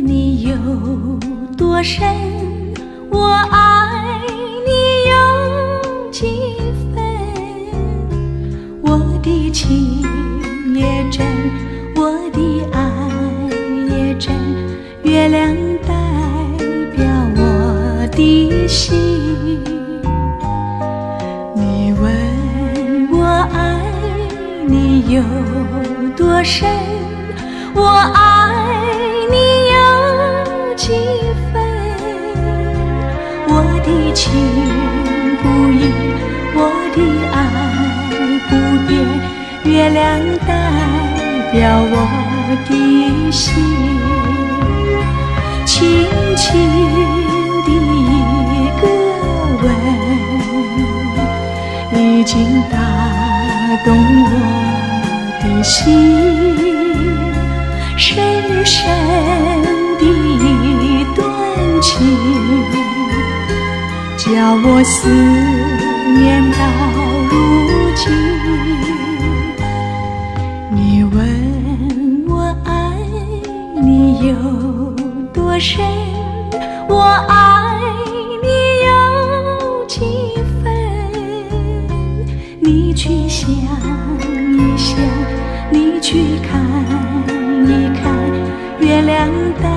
你有多深，我爱你有几分。我的情也真，我的爱也真，月亮代表我的心。你问我爱你有多深，我爱你有几分。我的情不移，我的爱不变，月亮代表我的心。轻轻的一个吻，已经打动我的心。深深的一段情，叫我思念到如今。你问我爱你有多深，我爱你有几分。你去想一想，你去看一看，月亮代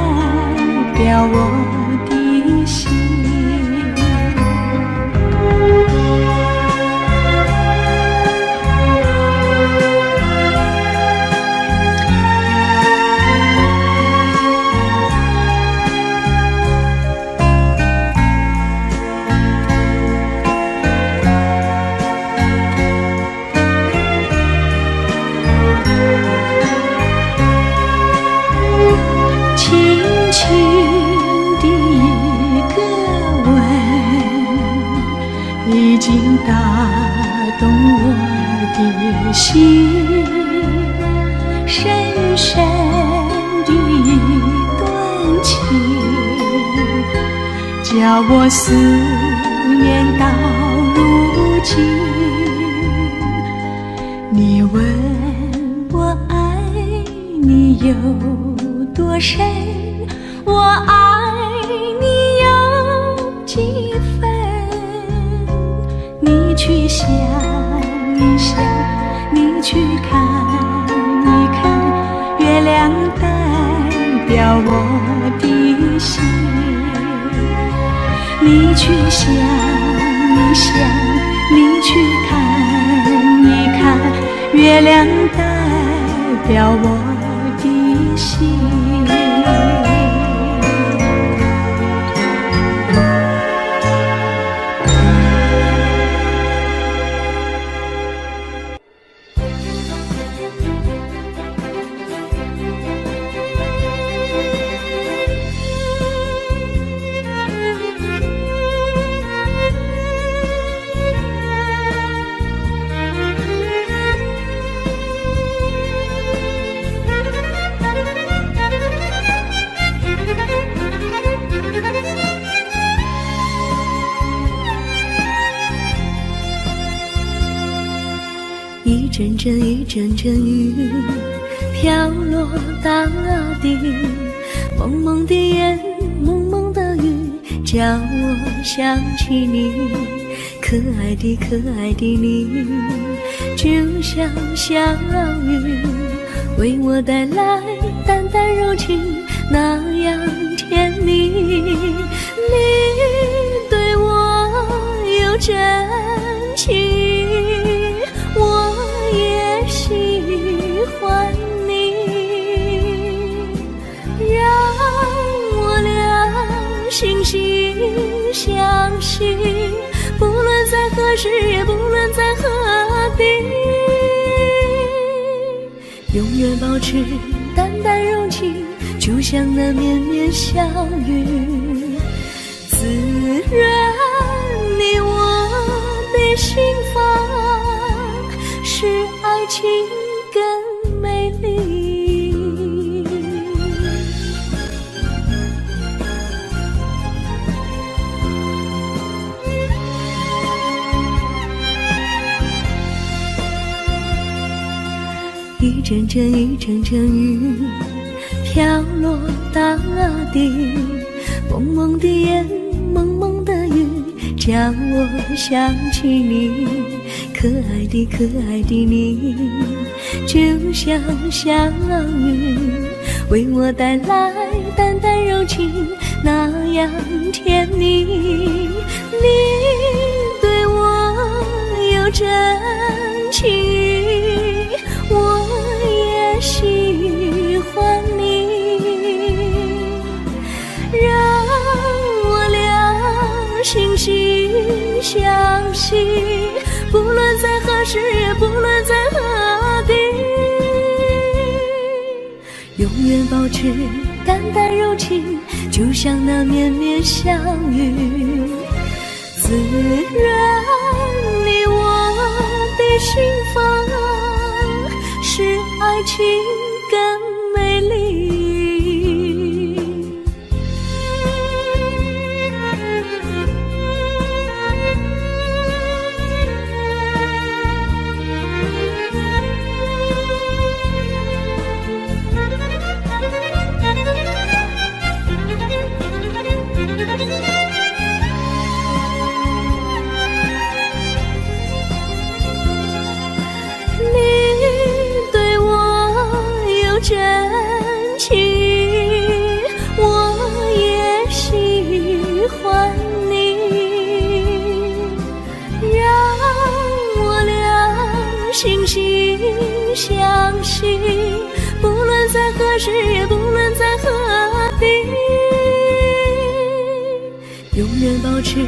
表我的心。已经打动我的心，深深的一段情，叫我思念到如今。你问我爱你有多深，我爱你有几分。你去想一想，你去看一看，月亮代表我的心。你去想一想，你去看一看，月亮代表我的心。一阵阵一阵阵雨飘落大地，蒙蒙的烟，蒙蒙的雨，叫我想起你。可爱的可爱的你，就像小雨，为我带来淡淡柔情，那样甜蜜。你对我有真情，我也喜欢你，让我俩惺惺相惜，不论在何时，也不论在何地，永远保持淡淡柔情，就像那绵绵小雨，滋润你我的心房，使爱情更美丽。一阵阵一阵阵雨飘落大地，蒙蒙的烟，蒙蒙的雨，叫我想起你，可爱的可爱的你，就像小雨，为我带来淡淡柔情，那样甜蜜。你对我有真情意，我也喜欢你，让我俩惺惺相惜，不论在何时，也不论在何地，永远保持淡淡柔情，就像那绵绵小雨，滋润你我的心房，使爱情更美丽。真情，我也喜欢你，让我俩惺惺相惜，不论在何时，也不论在何地，永远保持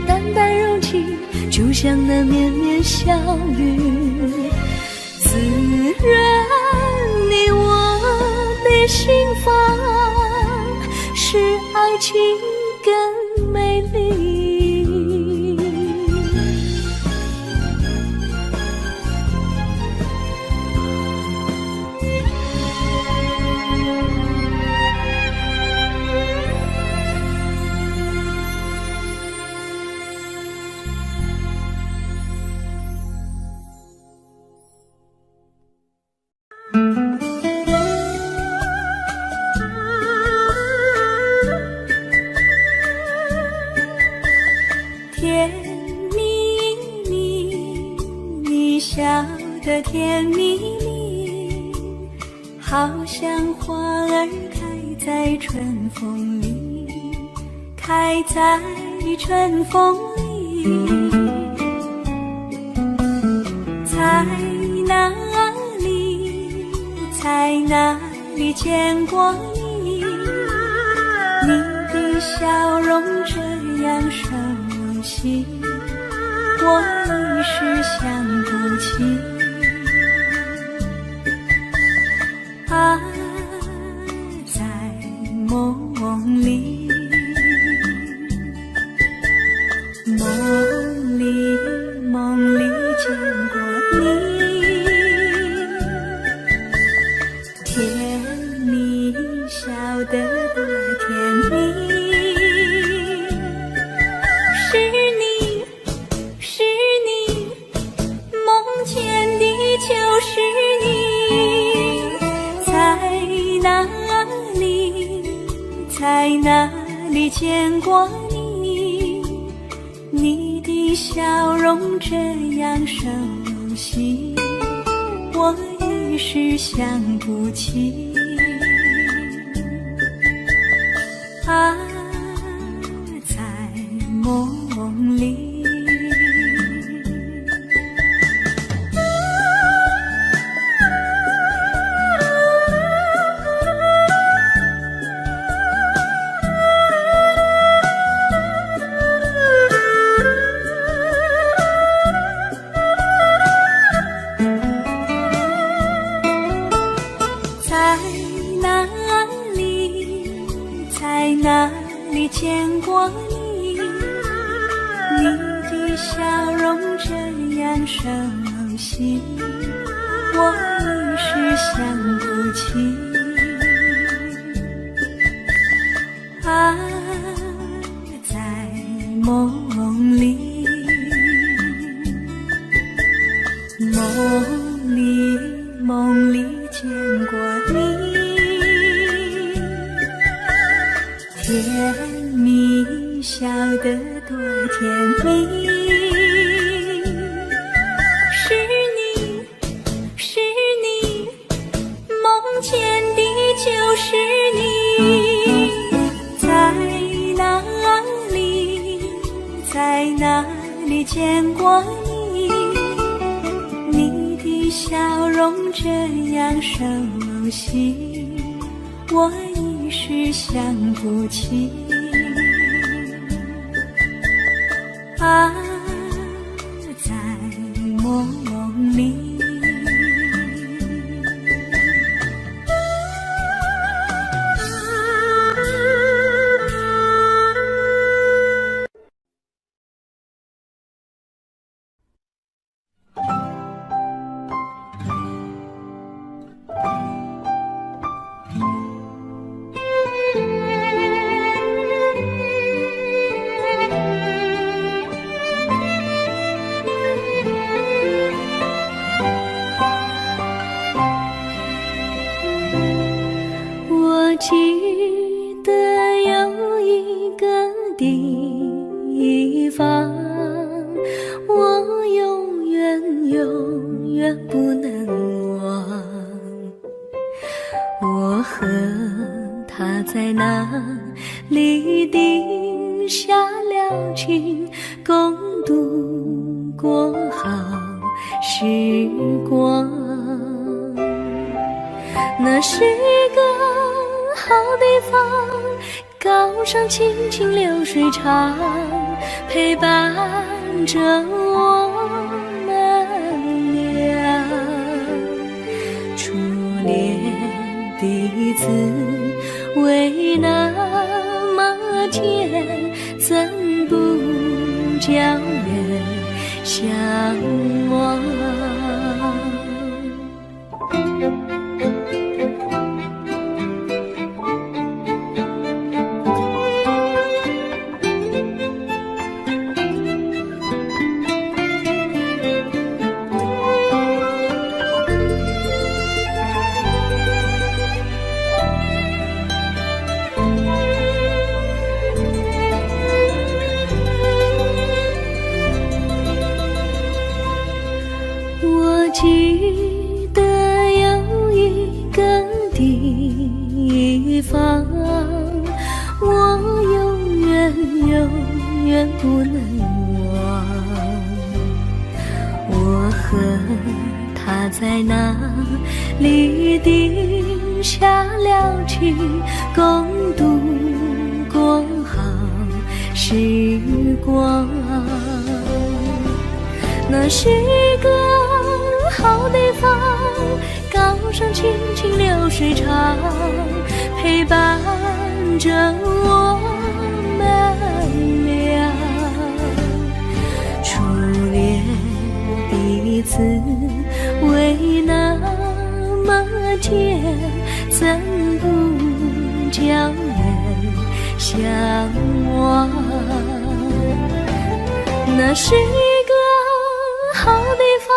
淡淡柔情，就像那绵绵小雨，滋润你我的心房，使爱情更美丽。甜蜜蜜，你笑得甜蜜蜜，好像花儿开在春风里，开在春风里。在哪里，在哪里见过你？你的笑容这样熟悉，我一时想不起。啊，在梦里，梦里见过你，甜蜜笑得多甜蜜。就是你，在哪里，在哪里见过你？你的笑容这样熟悉，我一时想不起。啊，在梦里。在哪里，在哪里见过你？你的笑容这样熟悉，我一时想不起。啊，在梦里，梦里见过你，甜蜜，笑得多甜蜜。是你，是你，梦见的就是你。在哪里，在哪里见过你？你的笑容这样熟悉，我一时想不起。啊，在梦里。我记得有一个地方，我永远永远不能忘。我和他在那里定下了情，共度过好时光。那是个好地方，高山青青流水长，陪伴着我们俩。初恋的滋味那么甜，怎不叫人向往？我记得有一个地方，我永远永远不能忘。我和他在那里定下了情，共度过好时光。那是个好地方，高山青青流水长，陪伴着我们俩。初恋的滋味那么甜，怎不叫人向往？那是一个好地方，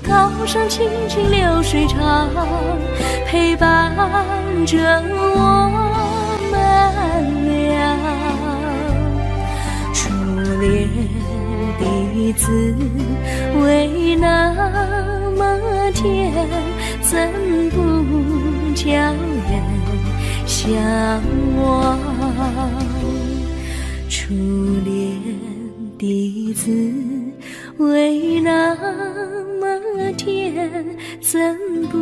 高山青青流水长，陪伴着我们俩。初恋的滋味那么甜，怎不叫人向往？初恋的滋味那么甜，怎不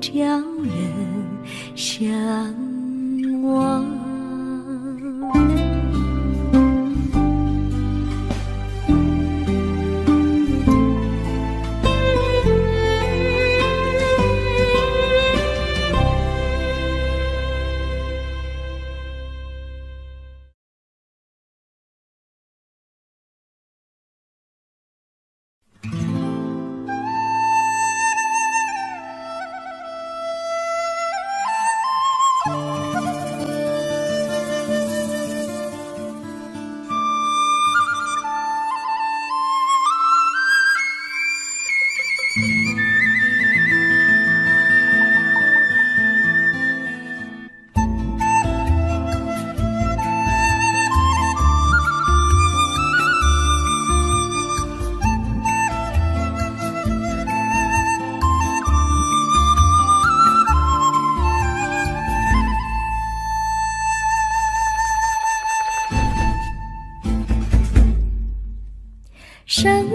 叫人向往？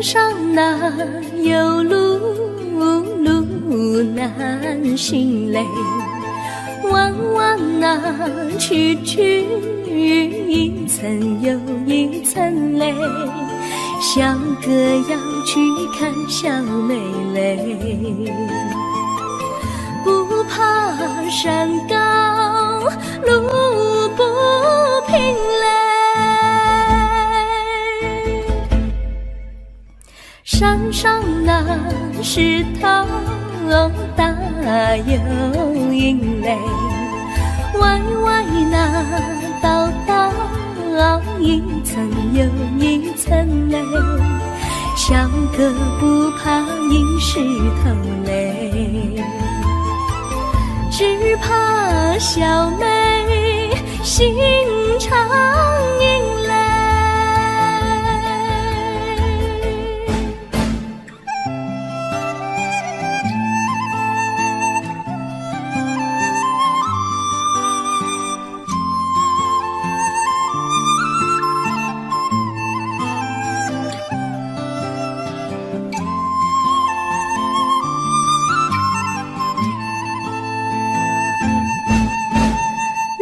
上哪有路，路难行嘞。弯弯哪曲曲，一层又一层嘞。小哥要去看小妹嘞，不怕山高路不平嘞。山上那石头大又硬嘞，歪歪那道道一层又一层嘞。小哥不怕硬石头嘞，只怕小妹心肠硬嘞。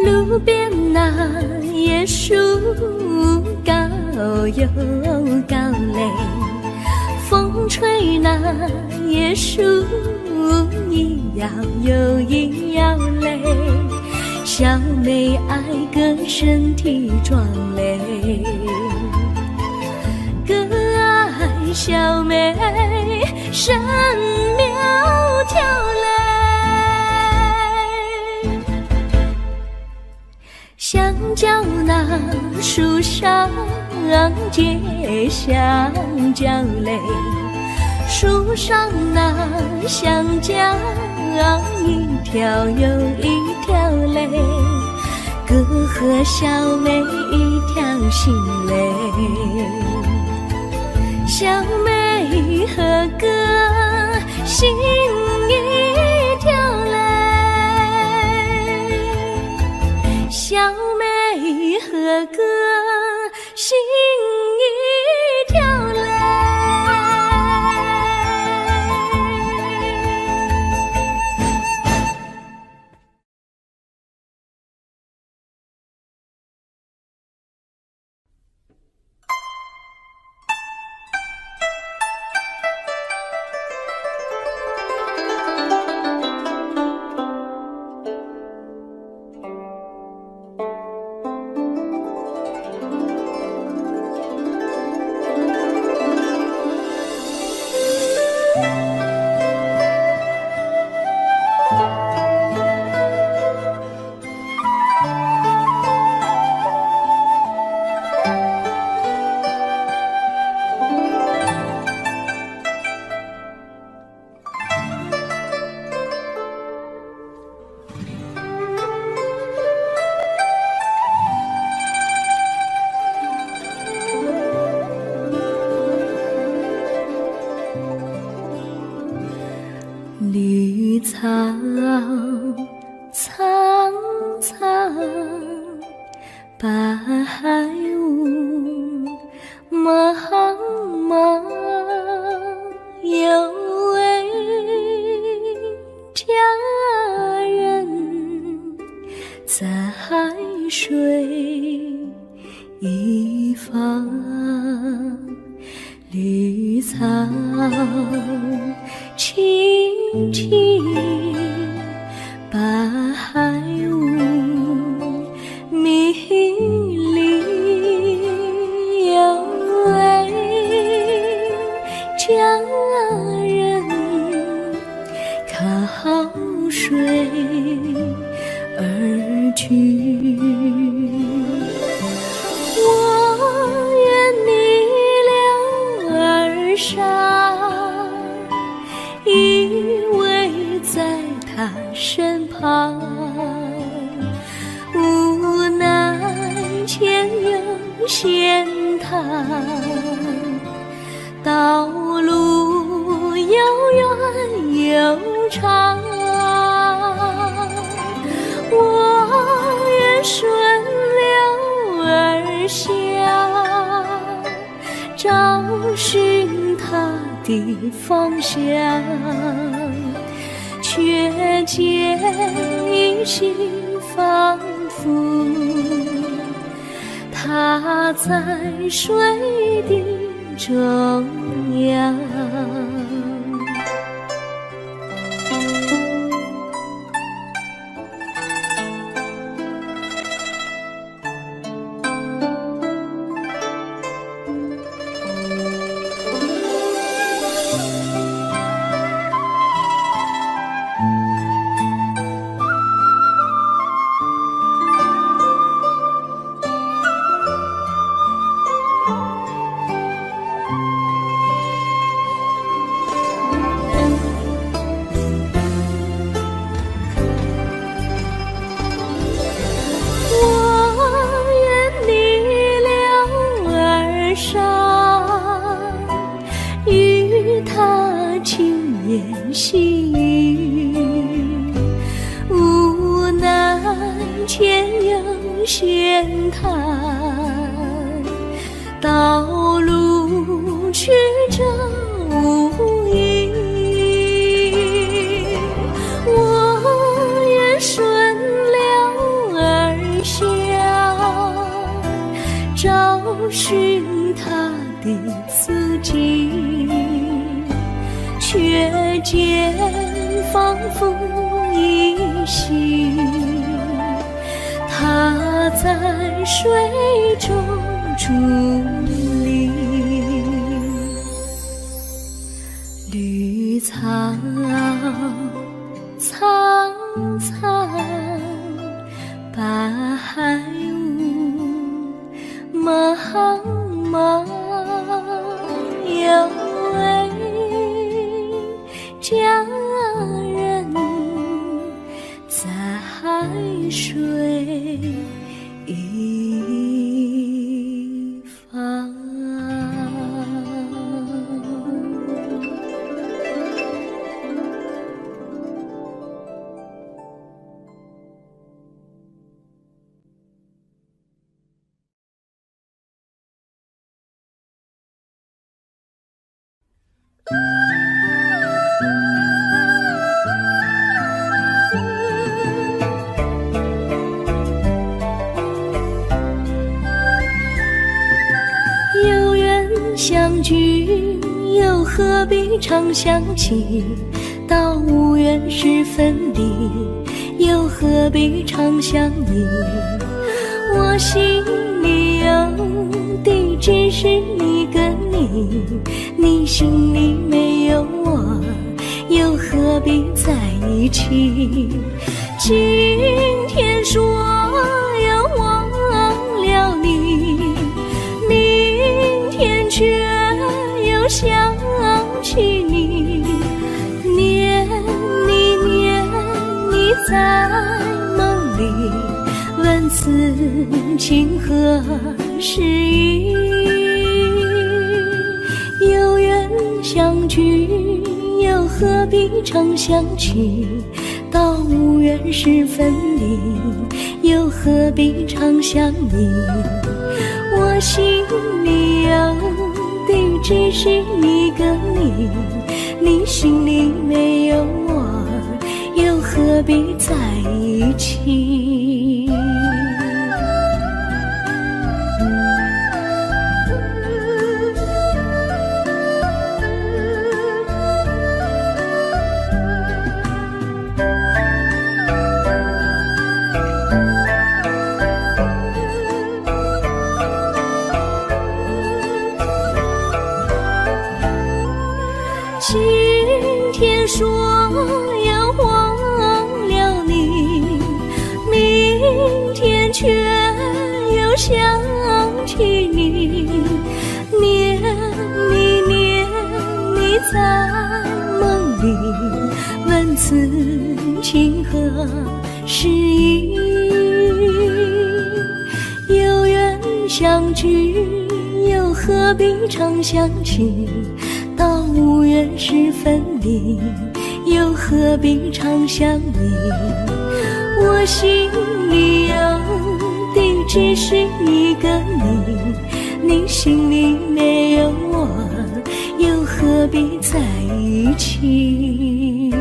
路边那椰树高又高嘞，风吹那椰树一摇又一摇嘞。小妹爱个身体壮嘞，哥爱小妹身苗条嘞。香蕉那树上结香蕉嘞，树上那香蕉一条又一条嘞，哥和小妹一条心嘞，小妹和哥心一条嘞。小妹和哥心一条嘞。绿草苍苍，白雾茫茫，有位佳人在水一方，绿草青青，白雾迷离，有位佳人靠水而居。我愿你留儿傻，依偎在他身旁，无奈前有险滩，道路又远又长，我愿顺流而下，找寻的方向，却见一心仿佛它在水的中央。细雨无奈前有险滩，道路曲折无依，我愿顺流而下，找寻它的足迹，却见仿佛依稀，它在水中伫立。绿草苍苍，白雾茫茫，有位佳人在海水一方。有缘相聚，又何必常想起？到无缘时分离，又何必常想你？我心里有的只是一个你，你心里没有我，又何必在一起？今天说要忘了你，明天却又想起你，念你在梦里，问此情何时已？有缘相聚，又何必常想起？到无缘时分离，又何必常想你？我心里有的只是一个你，你心里没有我，又何必在一起？今天说要忘了你，明天却又想起你，念你在梦里，问此情何时已？有缘相聚，又何必常想起？到无缘时分离，又何必常想你？我心里有的只是一个你，你心里没有我，又何必在一起？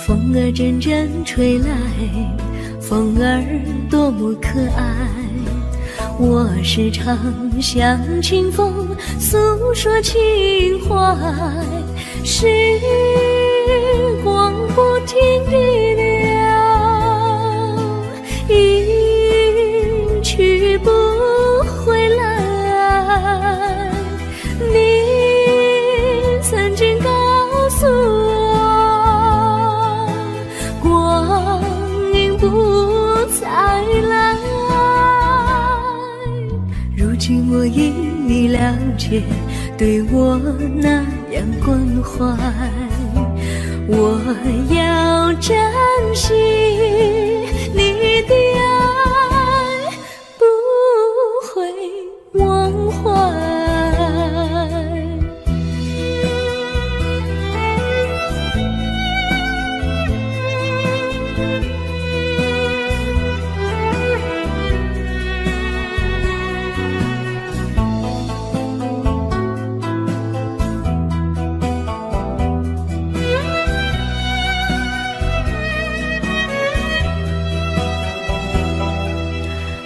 风儿阵阵吹来，风儿多么可爱。我时常向清风诉说情怀，时光不停地流，一去不回来。你曾经告诉我，光阴不再来。如今我已了解，对我那样关怀，我要珍惜你的爱，不会忘怀。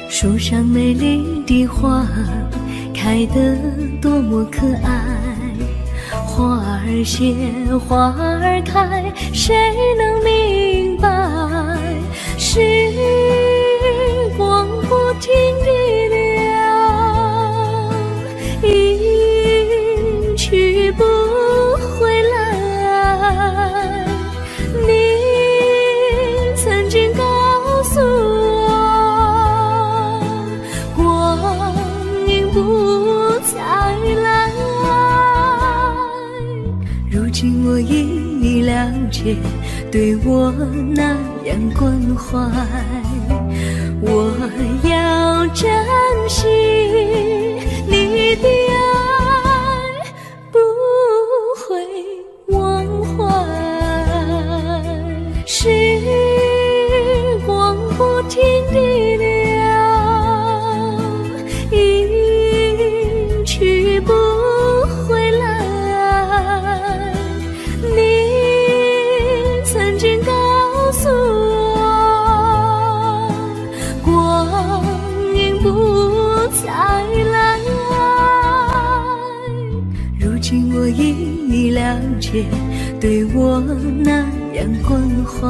树上美丽的花开得多么可爱，花儿谢，花儿开，谁能明白？时光不停地流，一去不回来。你曾经告诉我，不再来。如今我已了解，对我那样关怀，我要珍惜你的爱，不会忘怀。时光不停地流，去不回来。你曾经告诉我，光阴不再来。如今我已了解，对我那样关怀，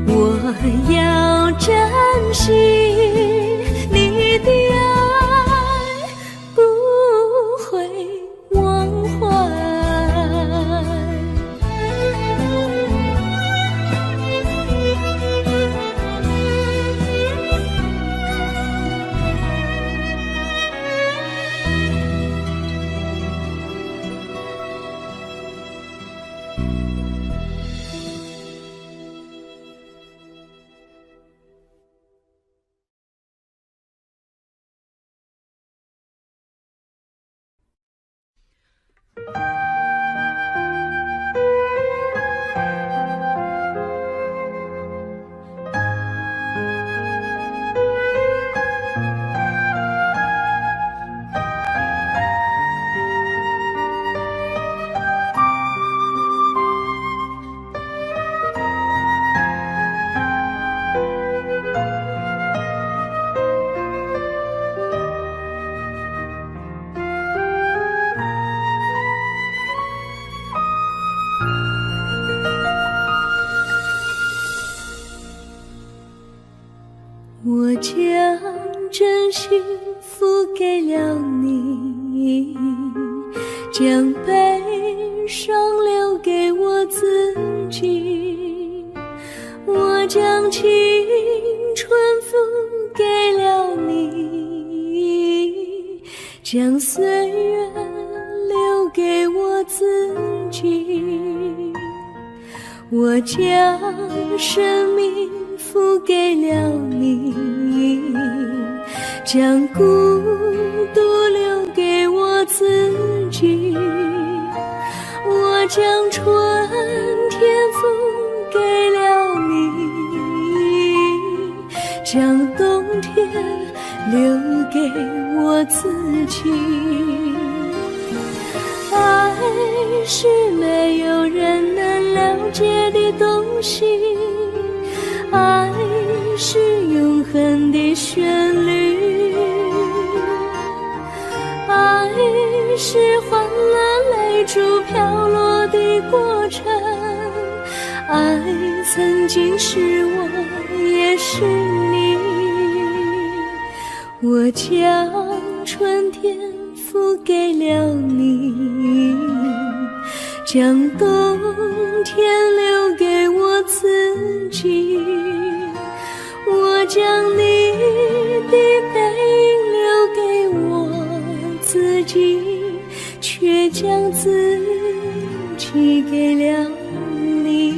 我要珍惜你的爱，不会忘怀。我将真心付给了你，将悲伤留给我自己，我将青春付给了你，将岁月留给我自己，我将生命付给了你，将孤独留给我自己，我将春天付给了你，将冬天留给我自己。爱是没有人能了解的东西，爱是永恒的旋律，爱是换了泪珠飘落的过程，爱曾经是我也是你，我将春天付给了你，将冬天留给我自己，我将你的背影留给我自己，却将自己给了你。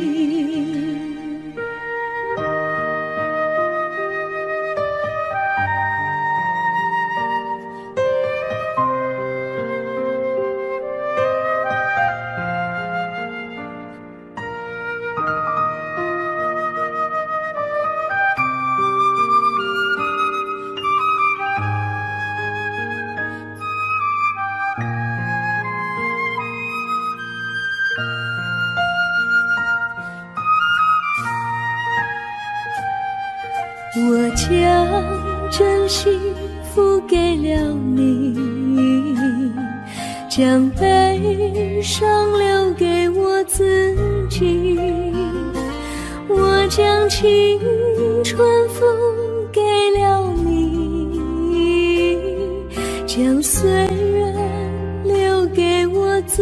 我将真心付给了你，将悲伤留给我自己，我将青春付给了你，将岁月留给我自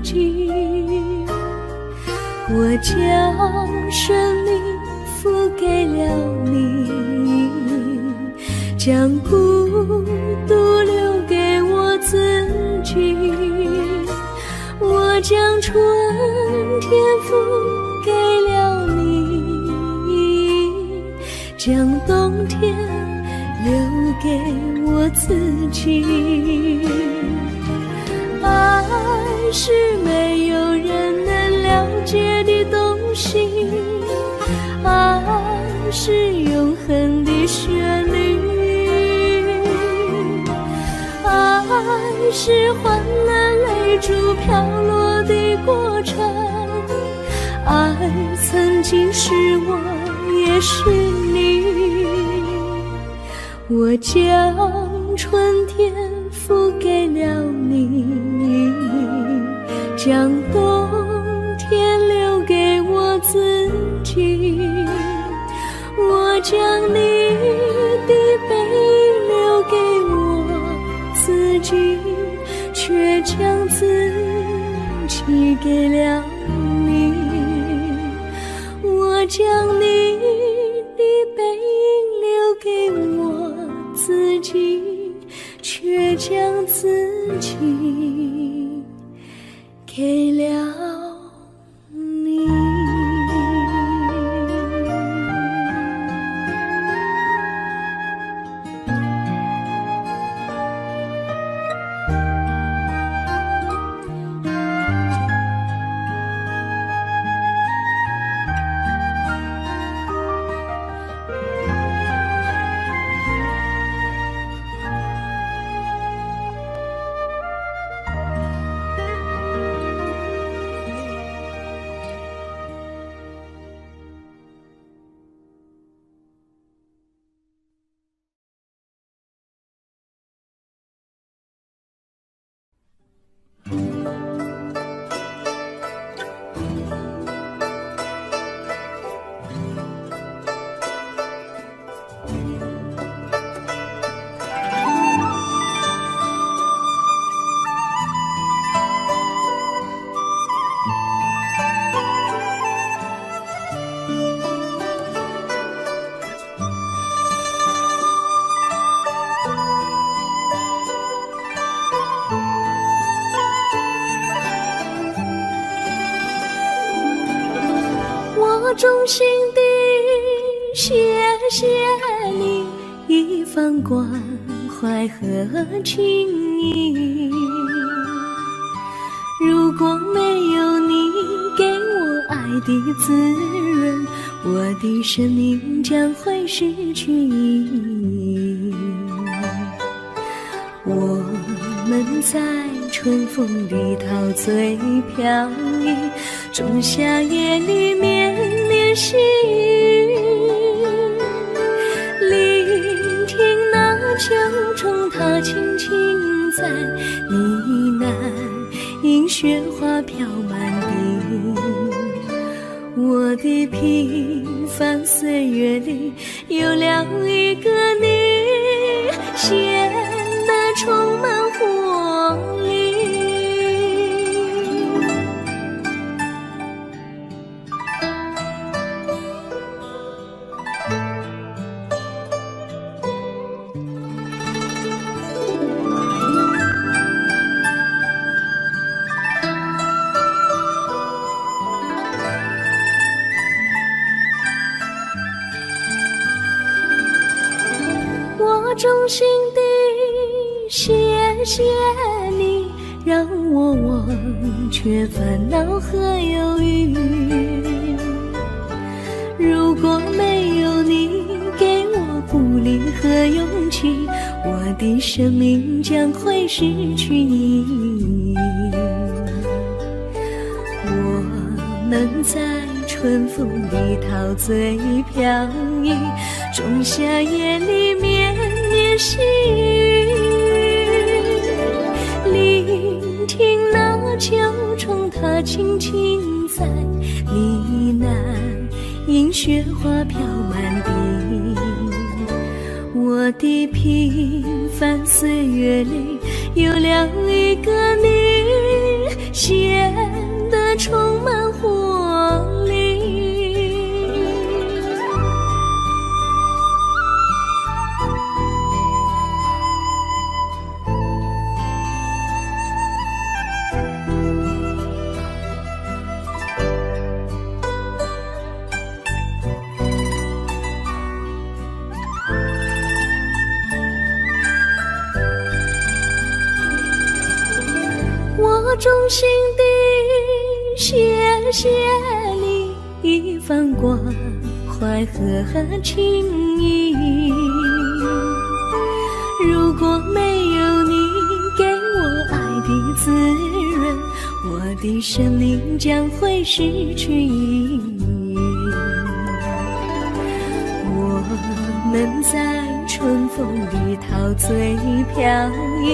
己，我将生命付给了你，将孤独留给我自己，我将春天付给了你，将冬天留给我自己。爱是没有人能了解的东西，爱是永恒的旋律，爱是换了泪珠飘落的过程，爱曾经是我也是你，我将春天付给了你，将冬天留给我自己，我将你的背影留给我自己，却将自己给了你，我将你的背影留给我自己，却将自己给了你。衷心地谢谢你一番关怀和情谊，如果没有你给我爱的滋润，我的生命将会失去意义。我们在春风里陶醉飘逸，仲夏夜里绵绵细雨，聆听那秋虫它轻轻在呢喃，映雪花飘满地。我的平凡岁月里有了一个你，显得充满活力。我衷心地谢谢你，让我忘却烦恼和忧郁。如果没有你给我鼓励和勇气，我的生命将会失去意义。我们在春风里陶醉飘逸，仲夏夜里绵绵细雨，聆听那秋虫它轻轻在呢喃，映雪花飘满地。我的平凡岁月里有了一个你，显得充满活力。我衷心地谢谢你一番关怀和情谊，如果没有你给我爱的滋润，我的生命将会失去意义。我们在春风里陶醉飘逸，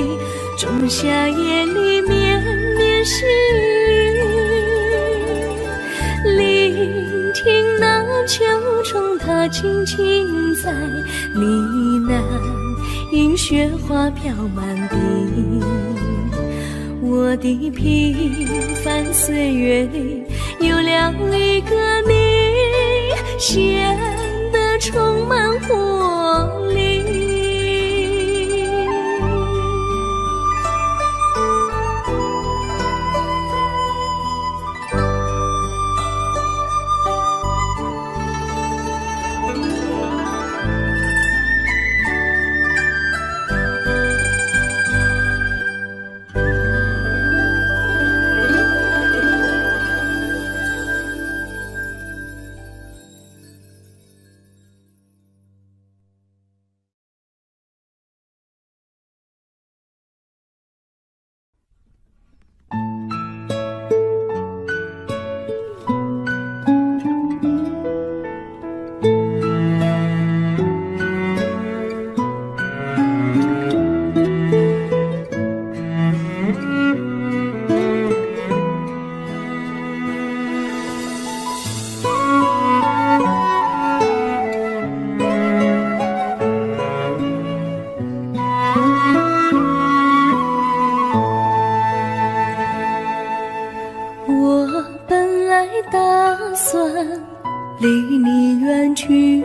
仲夏夜里绵绵细雨，聆听那秋虫它轻轻在呢喃，映雪花飘满地。我的平凡岁月里有了一个你，显得充满活力。离你远去，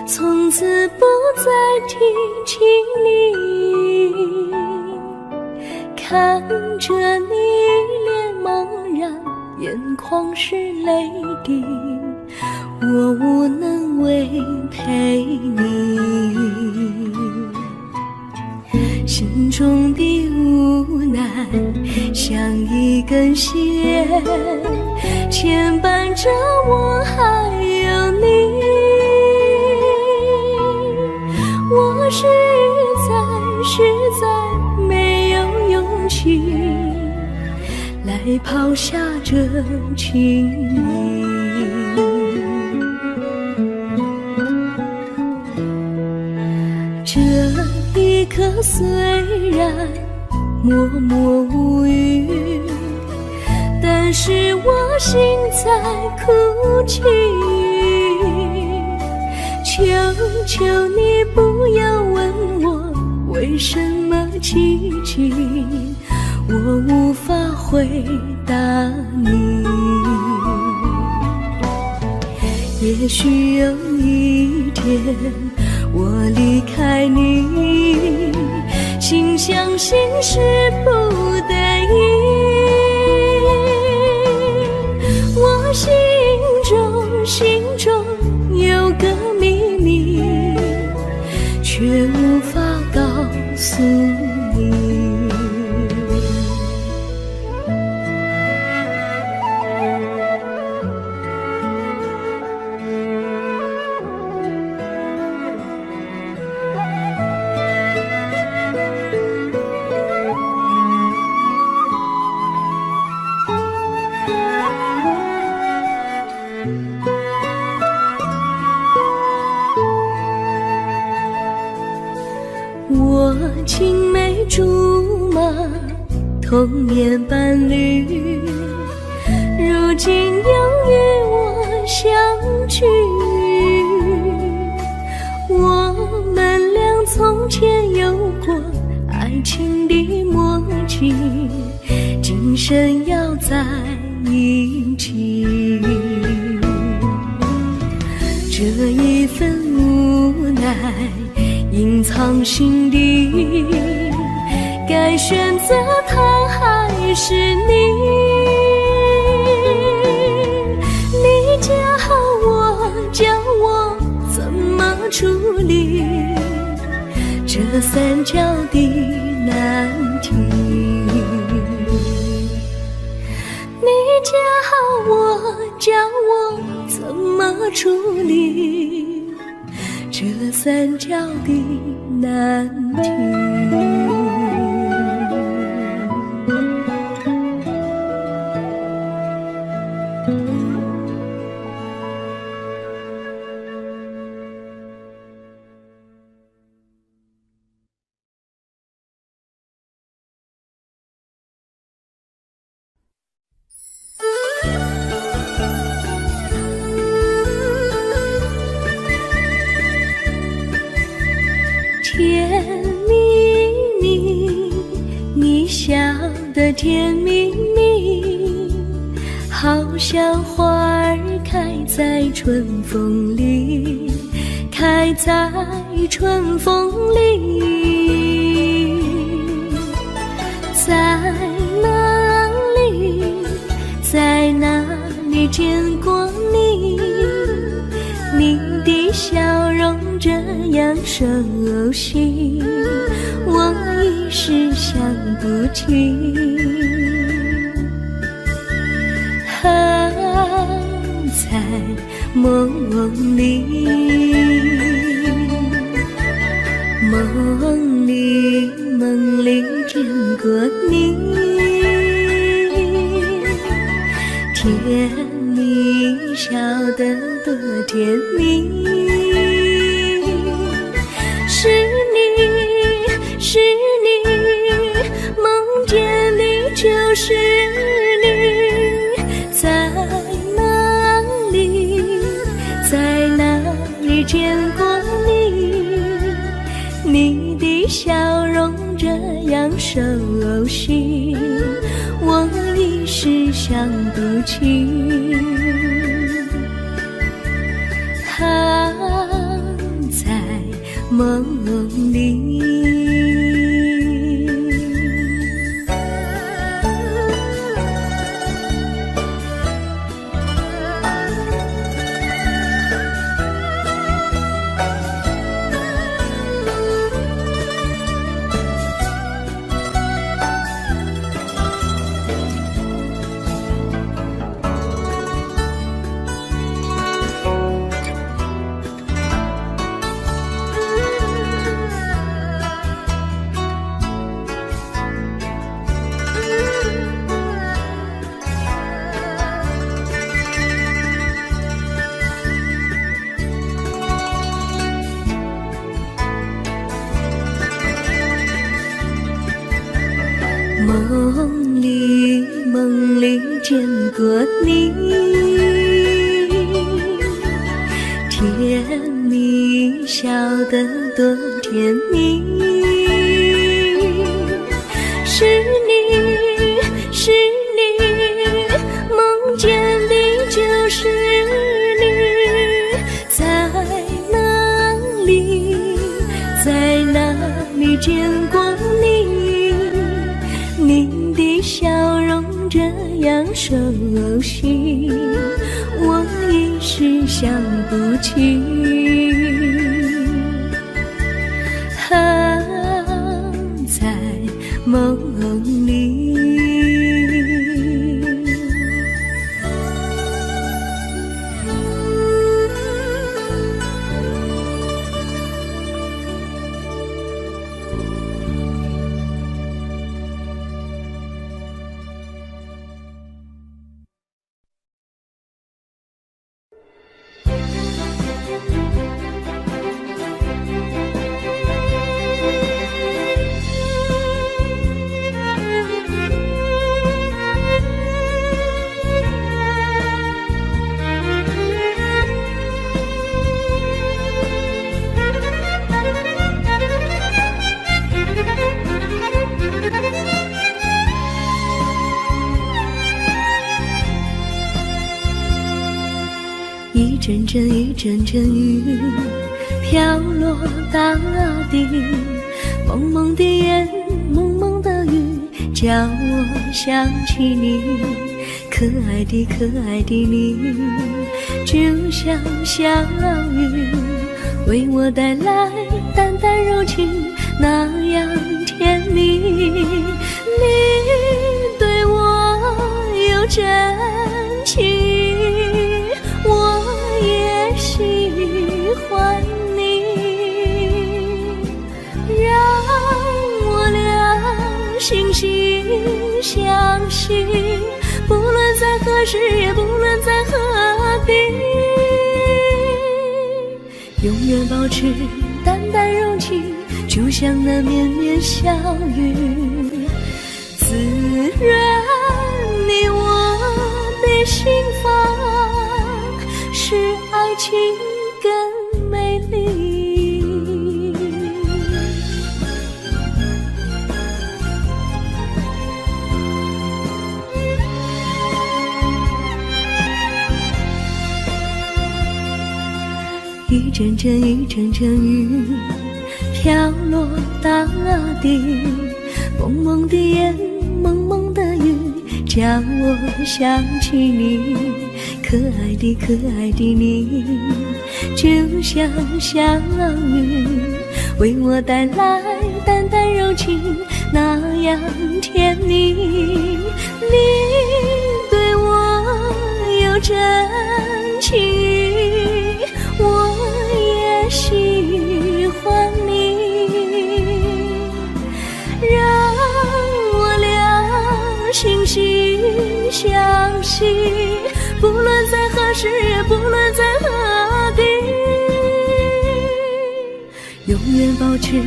从此不再提起你。看着你脸茫然眼眶是泪滴，我无能为陪你。心中的无奈像一根线，牵绊着我还有你。我实在没有勇气来抛下这情谊。这一刻虽然默默无语，但是我心在哭泣。求求你不要问我为什么寂静，我无法回答你。也许有一天我离开你，心相信是不得已。我心中有个秘密，却无法告诉你。我青梅竹马，童年伴侣，如今又与我相聚。我们俩从前有过爱情的默契，今生要在一起。这一份无奈隐藏心底，该选择他还是你？你教我怎么处理这三角的难题？你教我怎么处理这三角的难题？甜蜜蜜，你笑得甜蜜蜜，好像花儿开在春风里，开在春风里。在哪里，在哪里见过你？你的笑容这样熟悉，我一时想不起。在梦里，梦里见过你，甜蜜笑得多甜蜜。是你，梦见你就是你，在哪里见过你？你的笑容这样熟悉，我一时想不起。在梦里。梦里见过你，甜蜜笑得多甜蜜，是你，是你，梦见的就是你，在哪里，在哪里见过你？你的笑容这样熟悉，我一时想不起。在梦里。一阵阵雨飘落大地，蒙蒙的烟，蒙蒙的雨，叫我想起你，可爱的你，就像小雨，为我带来淡淡柔情，那样甜蜜。你对我有真情，我也喜欢你，让我俩惺惺相惜，不论在何时，也不论在何地，永远保持淡淡柔情，就像那绵绵小雨，滋润你我的心房，使爱情更美丽。一阵阵雨飘落大地，蒙蒙的烟，蒙蒙的雨，叫我想起你，可爱的你，就像小雨，为我带来淡淡柔情，那样甜蜜。你对我有真情，我也喜欢你，让我俩惺惺相惜，不论在何时，也不论在何地，永远保持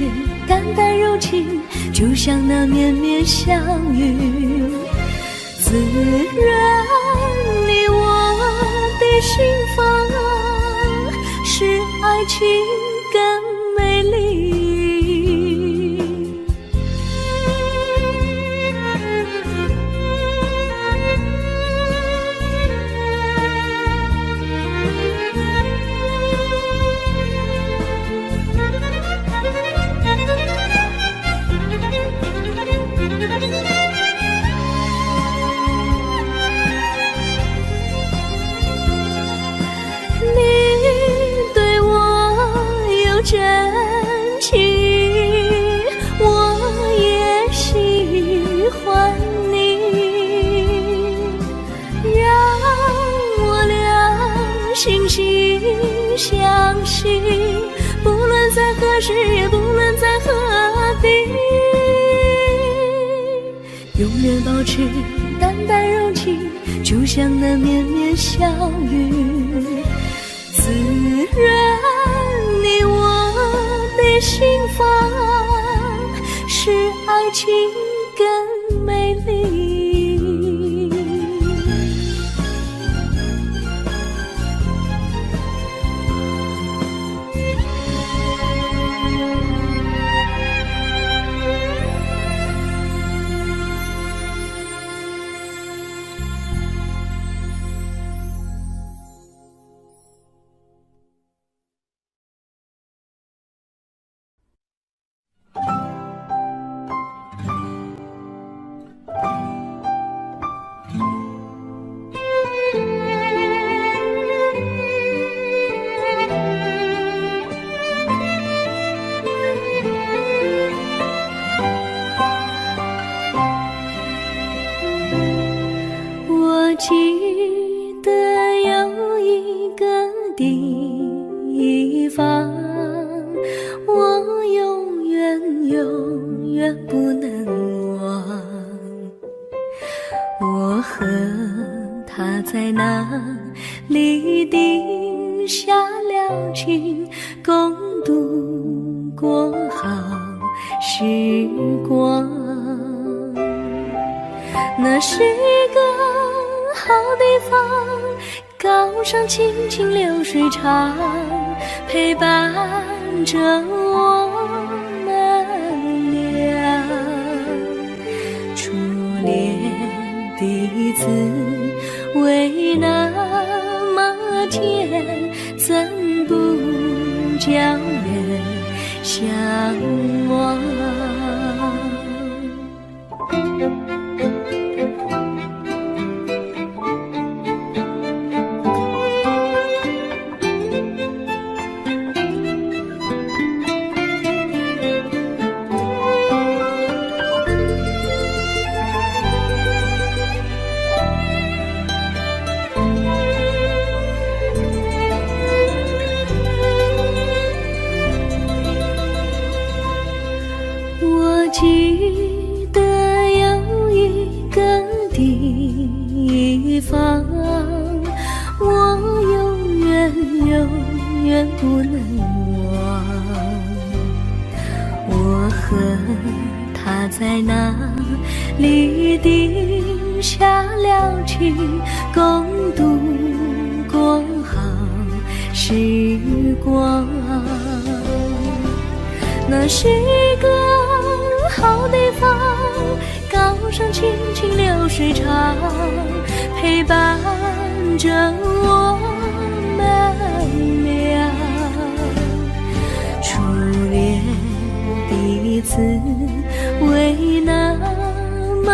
淡淡柔情，就像那绵绵小雨，滋润你我的心房，使爱情更美丽。真情，我也喜欢你，让我俩惺惺相惜，不论在何时，也不论在何地，永远保持淡淡柔情，就像那绵绵小雨，滋润你我的心房，使爱情更美丽。我记得有一个地方，我永远不能忘。我和他在那里定下了情，共度过好时光。那是一个好地方，高山青青流水长，陪伴着我们俩。初恋的滋味那么甜，怎不叫人向往？我记得有一个地方，我永远不能忘。我和他在那里定下了情，共度过好时光。那是一个好地方，高山青青流水长，陪伴着我们俩。初恋的滋味那么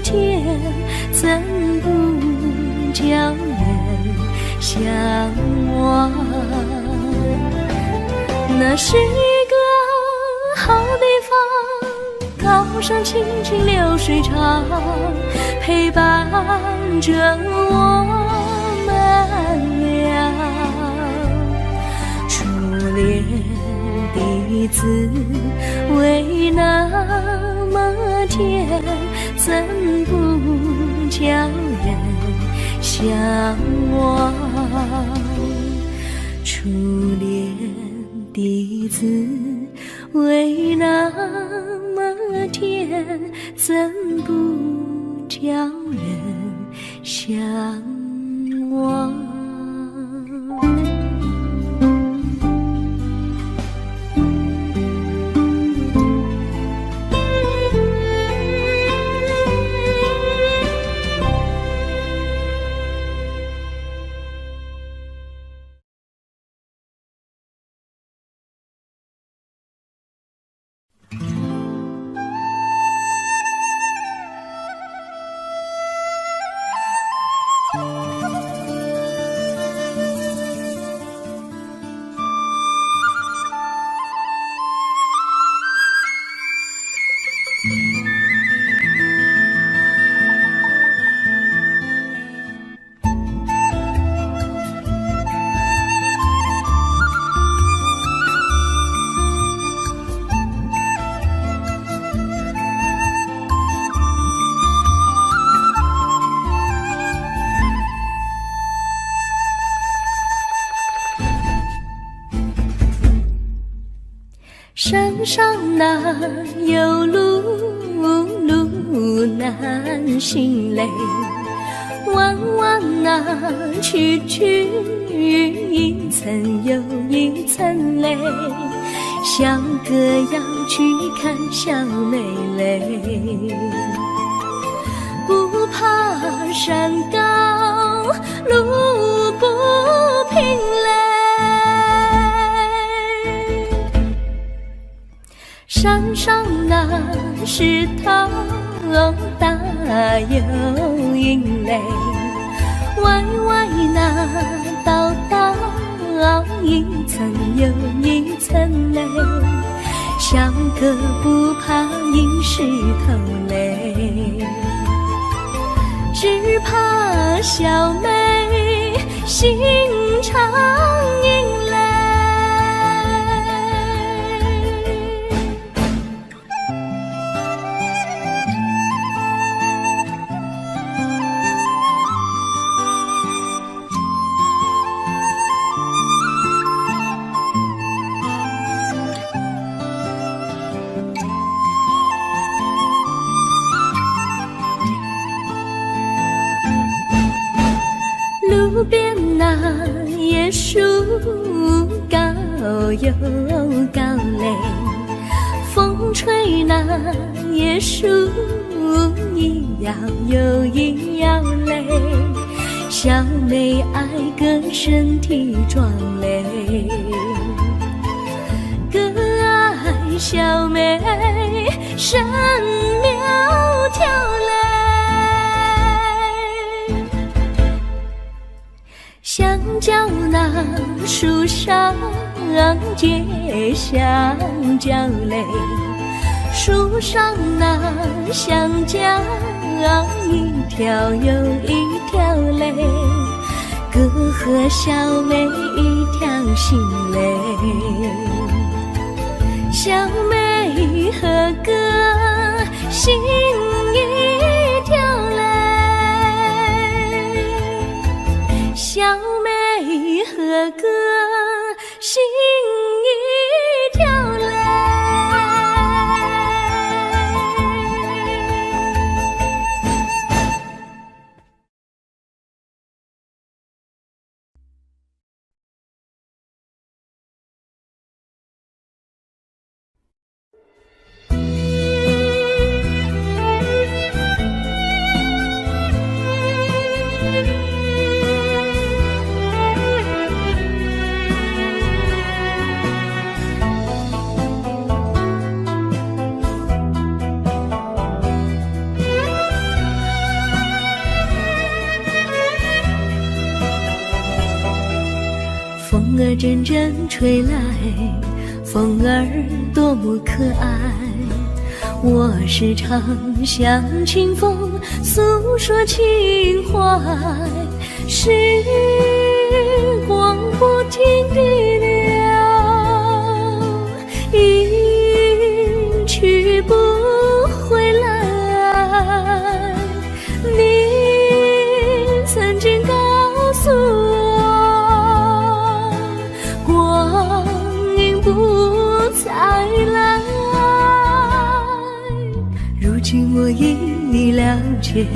甜，怎不叫人向往？那是一个好地方，高山青青流水长，陪伴着我们俩。初恋的滋味那么甜，怎不叫人向往？初恋的滋味那么甜，怎不叫人向往？山上哪有路，路难心累，弯弯啊曲曲，一层又一层泪，小哥要去看小妹妹，不怕山高路不平嘞，山上那石头大又阴雷，歪歪那道道一层又一层泪，小哥不怕硬石头累，只怕小妹心肠阴雷。路边那椰树高又高嘞，风吹那椰树一摇又一摇嘞，小妹爱个身体壮嘞，哥爱小妹身苗条嘞，香蕉那树上结香蕉嘞，树上那香蕉一条又一条嘞，哥和小妹一条心嘞，小妹和哥心一条嘞，小妹和哥心一条嘞。风儿阵阵吹来，风儿多么可爱，我时常向清风诉说情怀，时光不停地流，一去不回来，你曾经告诉我，光阴不再来，如今我已了解，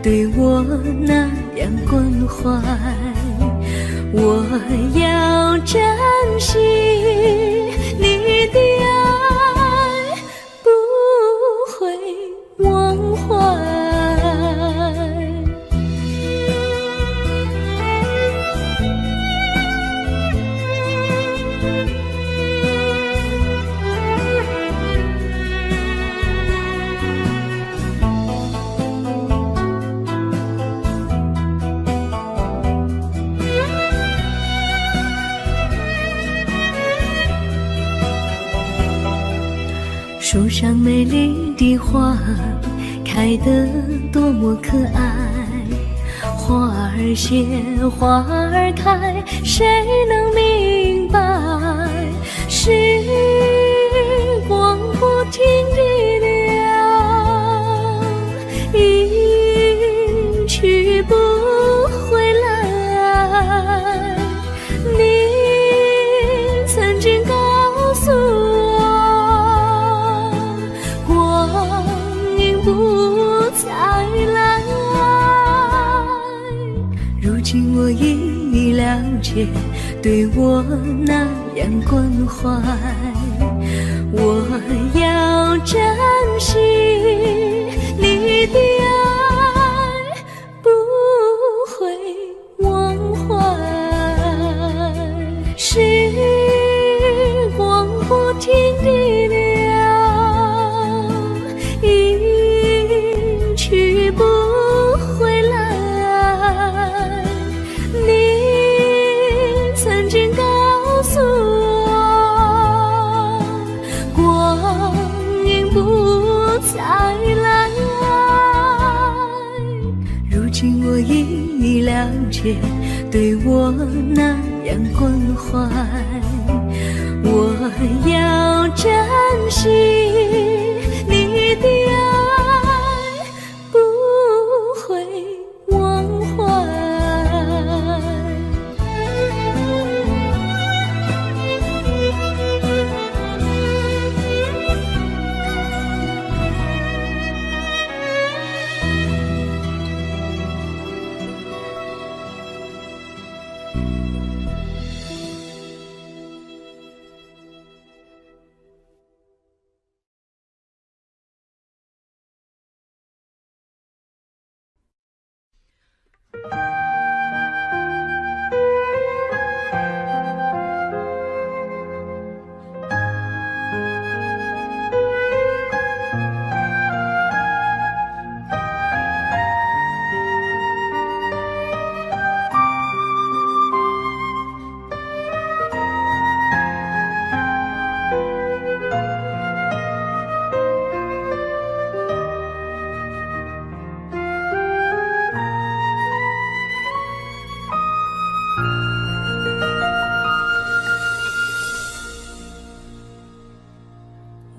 对我那样关怀，我要珍惜你的爱，不会忘怀。树上美丽的花开得多么可爱，花儿谢花儿开，谁能明白，时光不停地流，一去不回来，你曾经告诉我，光阴不再了解，对我那样关怀。我要珍惜你的爱，不会忘怀。时光不停地流，一去不回来。你曾经告诉我，光阴不再来。如今我已了解，对我那样关怀。我要珍惜你的爱，不会忘怀。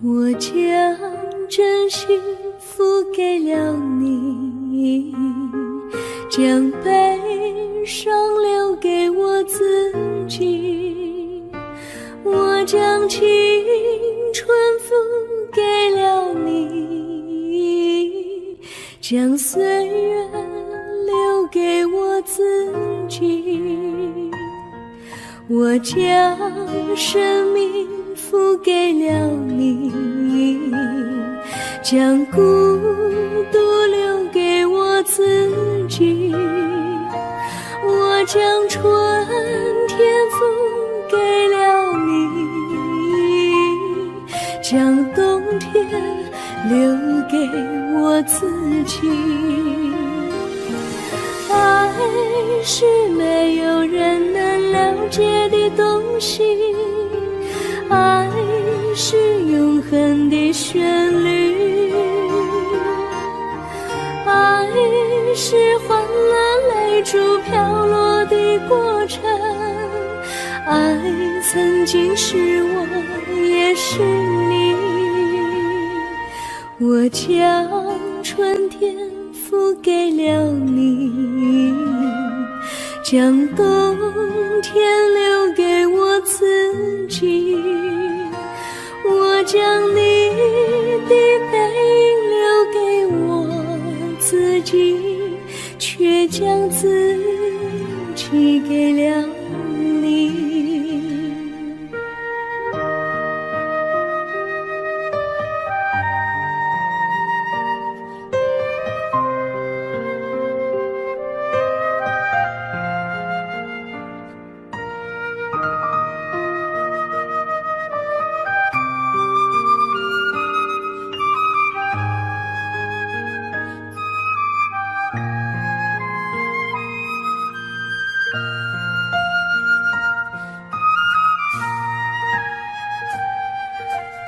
我将真心付给了你，将悲伤留给我自己。我将青春付给了你，将岁月留给我自己。我将生命付给了你，将孤独留给我自己。我将春天付给了你，将冬天留给我自己。爱是没有人能了解的东西，爱是永恒的旋律，爱是换了泪珠飘落的过程，爱曾经是我也是你。我将春天付给了你，将冬天留给我自己。我将你的背影留给我自己，却将自己给了你。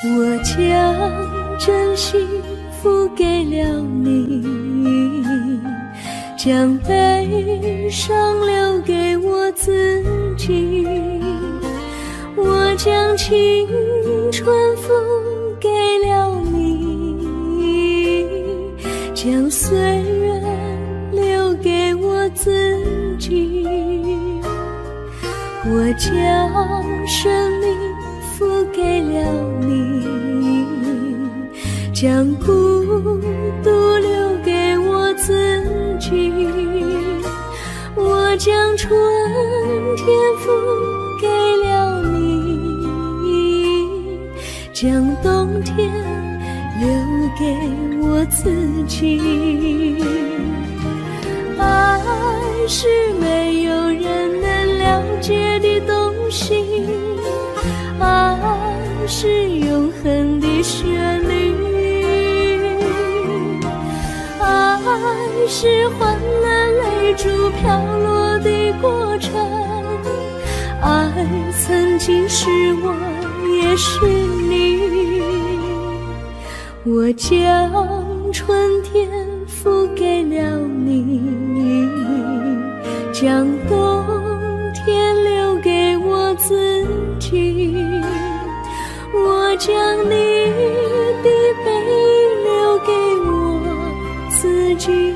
我将真心付给了你，将悲伤留给我自己。我将青春付给了你，将岁月留给我自己。我将生命付给了你，将孤独留给我自己。我将春天付给了你，将冬天留给我自己。爱是没有人能了解的东西，爱是永恒的旋律，爱是换了泪珠飘落的过程，爱曾经是我也是你。我将春天付给了你，将冬天留给我自己。我将你的背影留给我自己，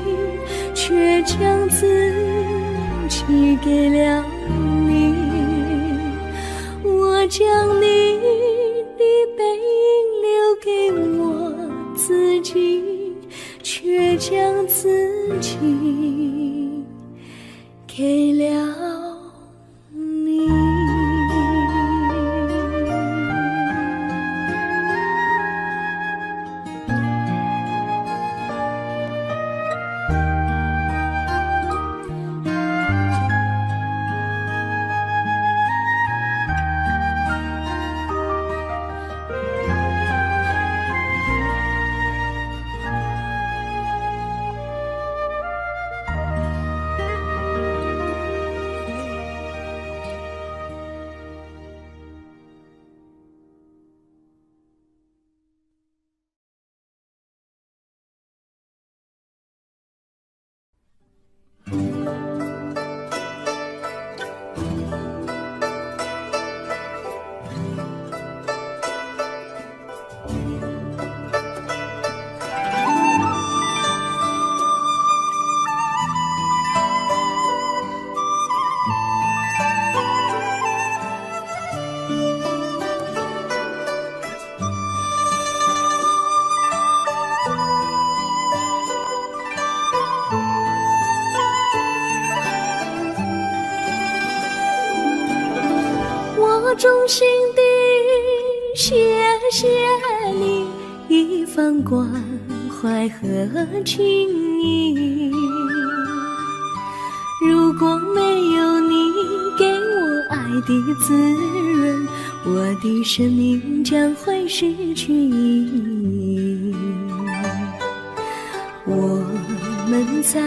却将自己给了你。我将你的背影留给我自己，却将自己给了你。我衷心地谢谢你一番关怀和情谊，如果没有你给我爱的滋润，我的生命将会失去意义。我们在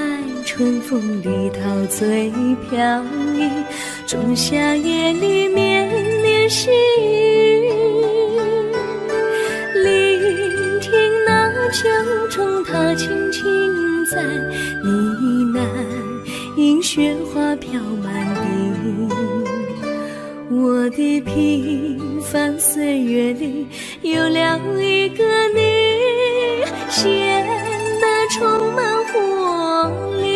春风里陶醉飘逸，仲夏夜里绵绵细雨，聆听那秋虫它轻轻在呢喃，迎雪花飘满地。我的平凡岁月里有了一个你，显得充满活力。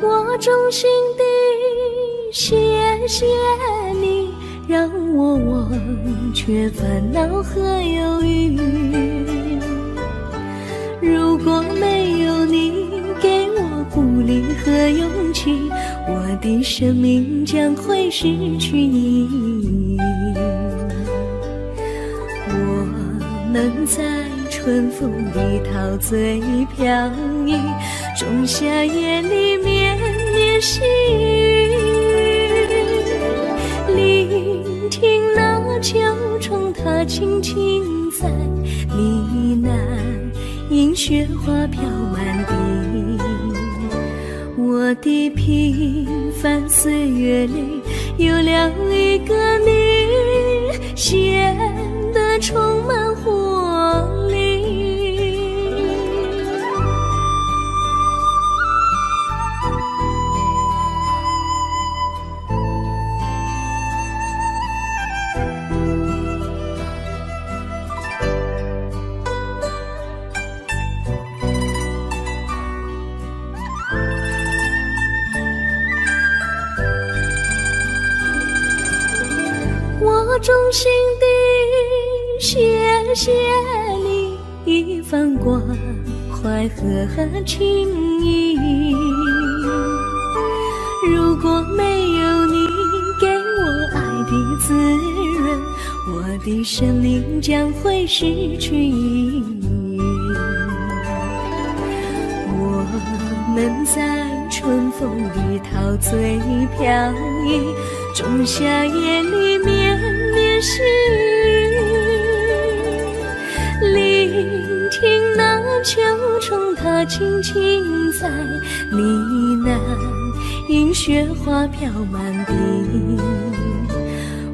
我衷心地谢谢你，让我忘却烦恼和忧郁。如果没有你给我鼓励和勇气，我的生命将会失去意义。我们在春风里陶醉飘逸，仲夏夜里绵绵细雨，聆听那秋虫它轻轻在呢喃，迎雪花飘满地。我的平凡岁月里有了一个你，显得充满活力。我衷心地谢谢你一番关怀和情谊。如果没有你给我爱的滋润，我的生命将会失去意义。我们在春风里陶醉飘逸，仲夏夜里绵绵细雨，聆听那秋虫它轻轻在呢喃，迎雪花飘满地。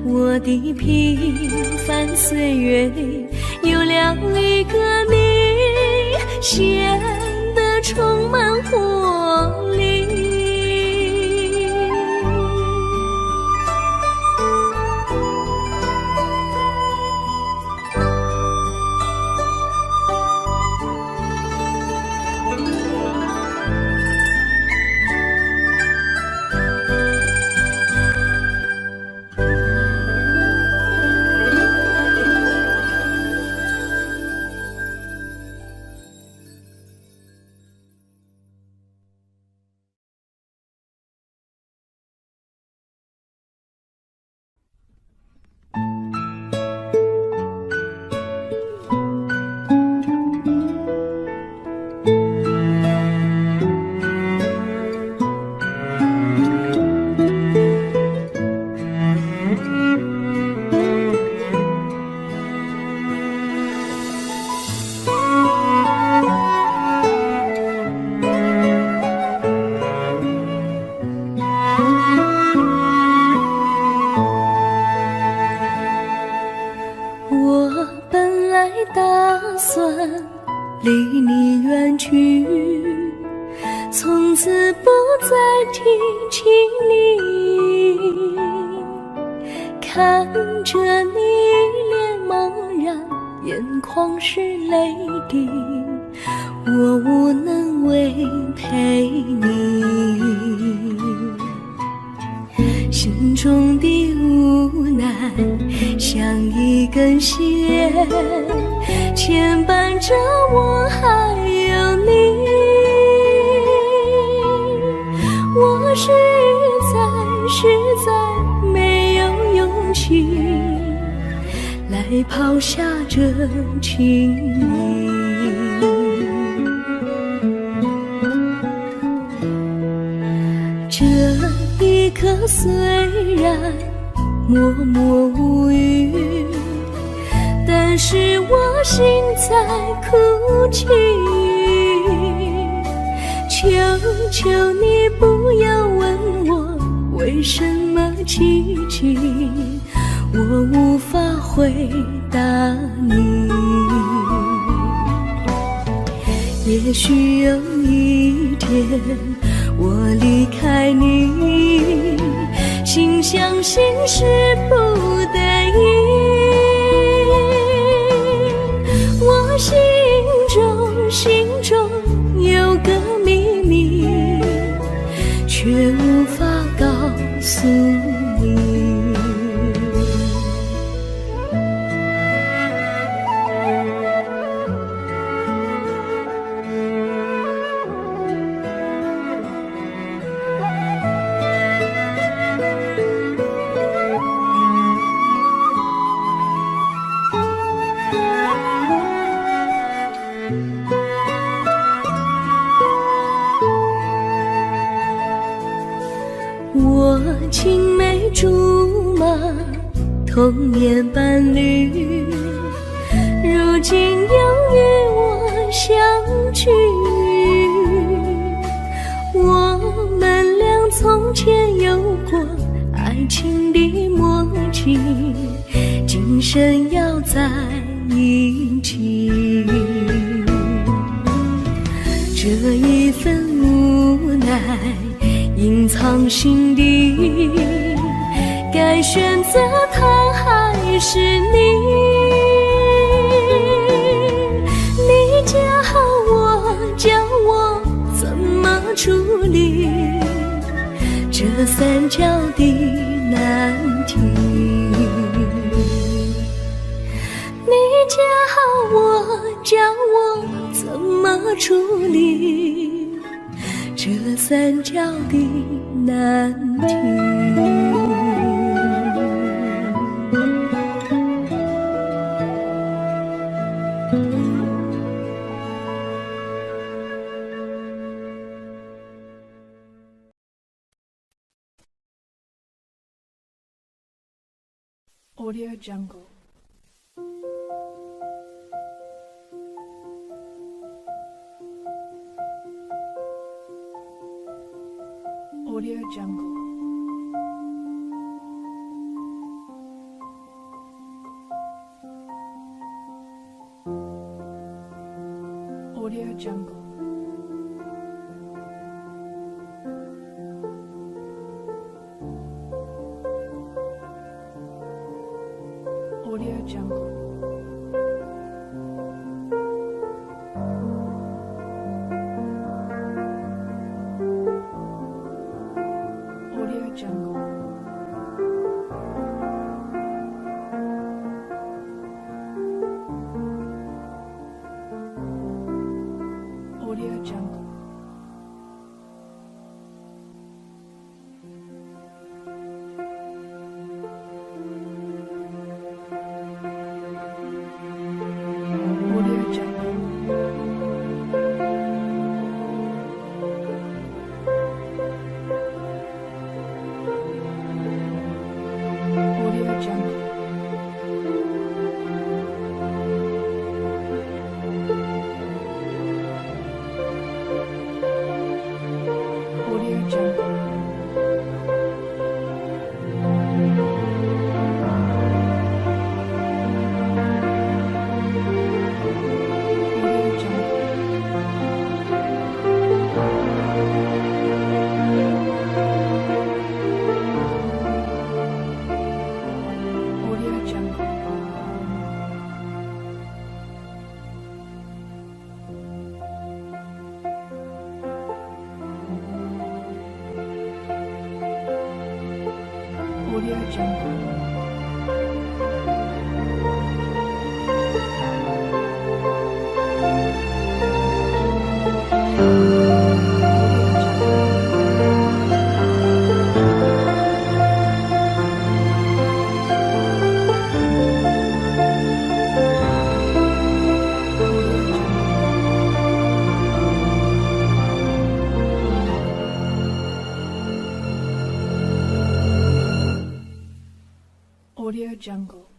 我的平凡岁月里有了一个你，显得充满活力。离你远去，从此不再提起你。看着你脸茫然，眼眶是泪滴，我无能为陪你。心中的无奈像一根线，牵绊着我还有你。我实在没有勇气来抛下这情谊。这一刻虽然默默无语，但是我心在哭泣。求求你不要问我为什么寂静，我无法回答你。也许有一天我离开你，心相信是不得已。我心中有个秘密，却无法告诉你。我青梅竹马，童年伴侣，如今又与我相聚。我们俩从前有过爱情的默契，今生要在一起。这一份无奈隐藏心底，该选择他还是你？你教我怎么处理这三角的难题。叫我怎么处理这三角的难题。Audio Jungle. Audio Jungle. Audio Jungle. Audio Jungle. Audio Jungle. Audio Jungle. Audio Jungle. Audio Jungle.